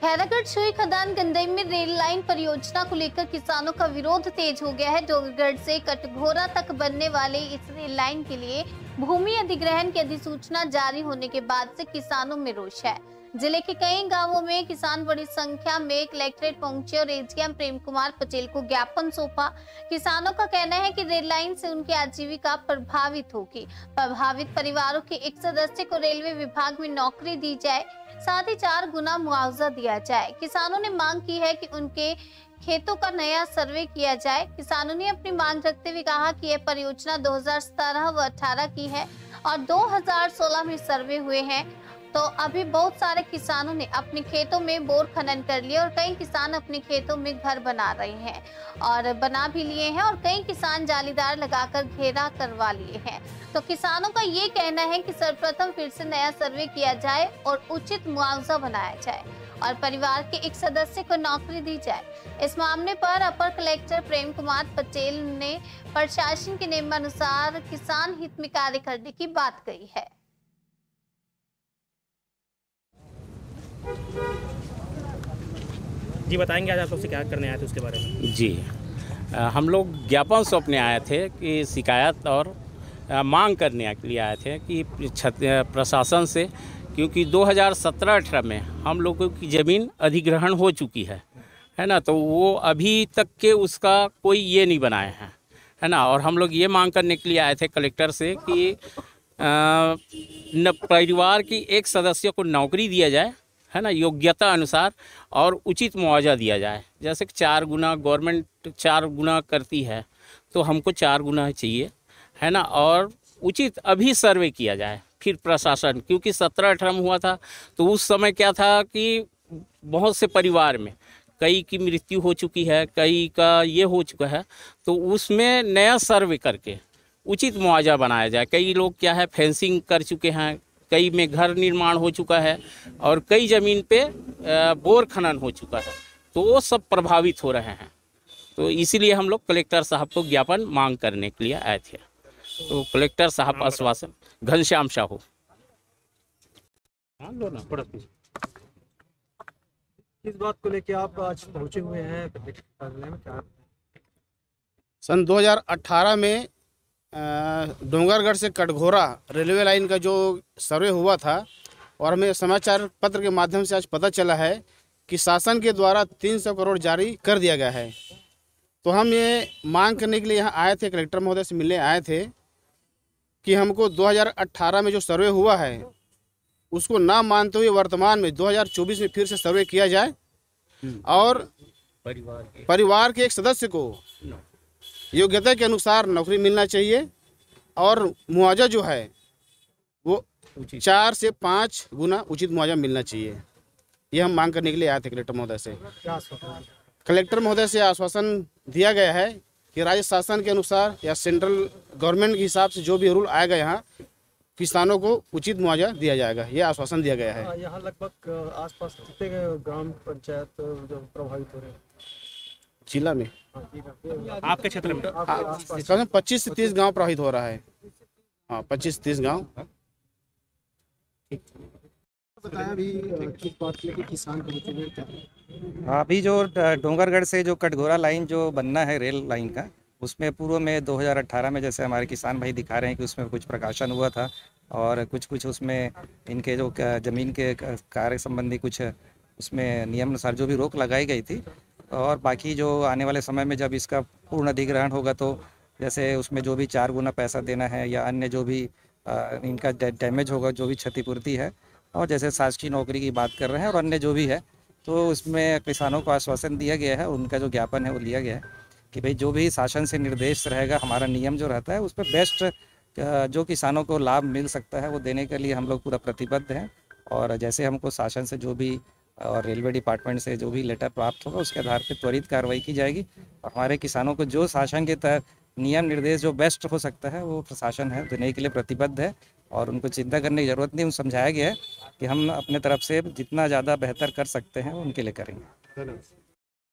खैरागढ़ सुई खदान गंदई में रेल लाइन परियोजना को लेकर किसानों का विरोध तेज हो गया है। डोंगरगढ़ से कटघोरा तक बनने वाले इस रेल लाइन के लिए भूमि अधिग्रहण की अधिसूचना जारी होने के बाद से किसानों में रोष है। जिले के कई गांवों में किसान बड़ी संख्या में कलेक्ट्रेट पहुंचे और एजीएम प्रेम कुमार पटेल को ज्ञापन सौंपा। किसानों का कहना है कि रेल लाइन से उनकी आजीविका प्रभावित होगी। प्रभावित परिवारों के एक सदस्य को रेलवे विभाग में नौकरी दी जाए, साथ ही 4 गुना मुआवजा दिया जाए। किसानों ने मांग की है कि उनके खेतों का नया सर्वे किया जाए। किसानों ने अपनी मांग रखते हुए कहा कि यह परियोजना 2017 व 18 की है और 2016 में सर्वे हुए हैं। तो अभी बहुत सारे किसानों ने अपने खेतों में बोर खनन कर लिए और कई किसान अपने खेतों में घर बना रहे हैं और बना भी लिए हैं और कई किसान जालीदार लगाकर घेरा करवा लिए हैं। तो किसानों का ये कहना है कि सर्वप्रथम फिर से नया सर्वे किया जाए और उचित मुआवजा बनाया जाए और परिवार के एक सदस्य को नौकरी दी जाए। इस मामले पर अपर कलेक्टर प्रेम कुमार पटेल ने प्रशासन के नियमानुसार किसान हित में कार्य करने की बात कही है। जी बताएंगे आज आप सबसे क्या करने आए थे उसके बारे में? जी हम लोग ज्ञापन सौंपने आए थे कि शिकायत और मांग करने के लिए आए थे कि प्रशासन से, क्योंकि 2017-18 में हम लोगों की ज़मीन अधिग्रहण हो चुकी है ना, तो वो अभी तक के उसका कोई ये नहीं बनाए हैं, है ना। और हम लोग ये मांग करने के लिए आए थे कलेक्टर से कि परिवार की एक सदस्य को नौकरी दिया जाए, है ना, योग्यता अनुसार, और उचित मुआवजा दिया जाए। जैसे कि 4 गुना गवर्नमेंट 4 गुना करती है, तो हमको 4 गुना चाहिए, है ना। और उचित अभी सर्वे किया जाए। फिर प्रशासन, क्योंकि 17-18 में हुआ था, तो उस समय क्या था कि बहुत से परिवार में कई की मृत्यु हो चुकी है, कई का ये हो चुका है, तो उसमें नया सर्वे करके उचित मुआवजा बनाया जाए। कई लोग क्या है फेंसिंग कर चुके हैं, कई में घर निर्माण हो चुका है और कई ज़मीन पे बोर खनन हो चुका है, तो वो सब प्रभावित हो रहे हैं। तो इसीलिए हम लोग कलेक्टर साहब को ज्ञापन मांग करने के लिए आए थे। तो कलेक्टर साहब आश्वासन, घनश्याम साहू। किस बात को लेके आप आज पहुंचे हुए हैं कार्यालय में? क्या सन 2018 में डोंगरगढ़ से कटघोरा रेलवे लाइन का जो सर्वे हुआ था, और हमें समाचार पत्र के माध्यम से आज पता चला है कि शासन के द्वारा 300 करोड़ जारी कर दिया गया है। तो हम ये मांग करने के लिए यहाँ आए थे, कलेक्टर महोदय से मिलने आए थे कि हमको 2018 में जो सर्वे हुआ है उसको ना मानते हुए वर्तमान में 2024 में फिर से सर्वे किया जाए और परिवार के एक सदस्य को योग्यता के अनुसार नौकरी मिलना चाहिए और मुआवजा जो है वो 4 से 5 गुना उचित मुआवजा मिलना चाहिए। ये हम मांग करने के लिए आए थे कलेक्टर महोदय से। कलेक्टर महोदय से आश्वासन दिया गया है कि राज्य शासन के अनुसार या सेंट्रल गवर्नमेंट के हिसाब से जो भी रूल आएगा यहाँ किसानों को उचित मुआवजा दिया जाएगा, ये आश्वासन दिया गया है। यहाँ लगभग आसपास कितने ग्राम पंचायत जो प्रभावित हो रहे हैं जिला में? आपके क्षेत्र में 25 से 30 गांव प्रभावित हो रहा है। हाँ, 25 से 30 गांव। बताया अभी किस बात के लिए किसान अभी जो डोंगरगढ़ से जो कटघोरा लाइन जो बनना है रेल लाइन का, उसमें पूर्व में 2018 में जैसे हमारे किसान भाई दिखा रहे हैं कि उसमें कुछ प्रकाशन हुआ था और कुछ उसमें इनके जो ज़मीन के कार्य संबंधी कुछ उसमें नियम अनुसार जो भी रोक लगाई गई थी, और बाकी जो आने वाले समय में जब इसका पूर्ण अधिग्रहण होगा तो जैसे उसमें जो भी 4 गुना पैसा देना है या अन्य जो भी इनका डैमेज होगा, जो भी क्षतिपूर्ति है, और जैसे शासकीय नौकरी की बात कर रहे हैं और अन्य जो भी है, तो उसमें किसानों को आश्वासन दिया गया है। उनका जो ज्ञापन है वो लिया गया है कि भाई जो भी शासन से निर्देश रहेगा, हमारा नियम जो रहता है उस पर बेस्ट जो किसानों को लाभ मिल सकता है वो देने के लिए हम लोग पूरा प्रतिबद्ध हैं। और जैसे हमको शासन से जो भी और रेलवे डिपार्टमेंट से जो भी लेटर प्राप्त होगा उसके आधार पर त्वरित कार्रवाई की जाएगी और हमारे किसानों को जो शासन के तहत नियम निर्देश जो बेस्ट हो सकता है वो प्रशासन है देने के लिए प्रतिबद्ध है और उनको चिंता करने की ज़रूरत नहीं। समझाया गया है कि हम अपने तरफ से जितना ज़्यादा बेहतर कर सकते हैं उनके लिए करेंगे।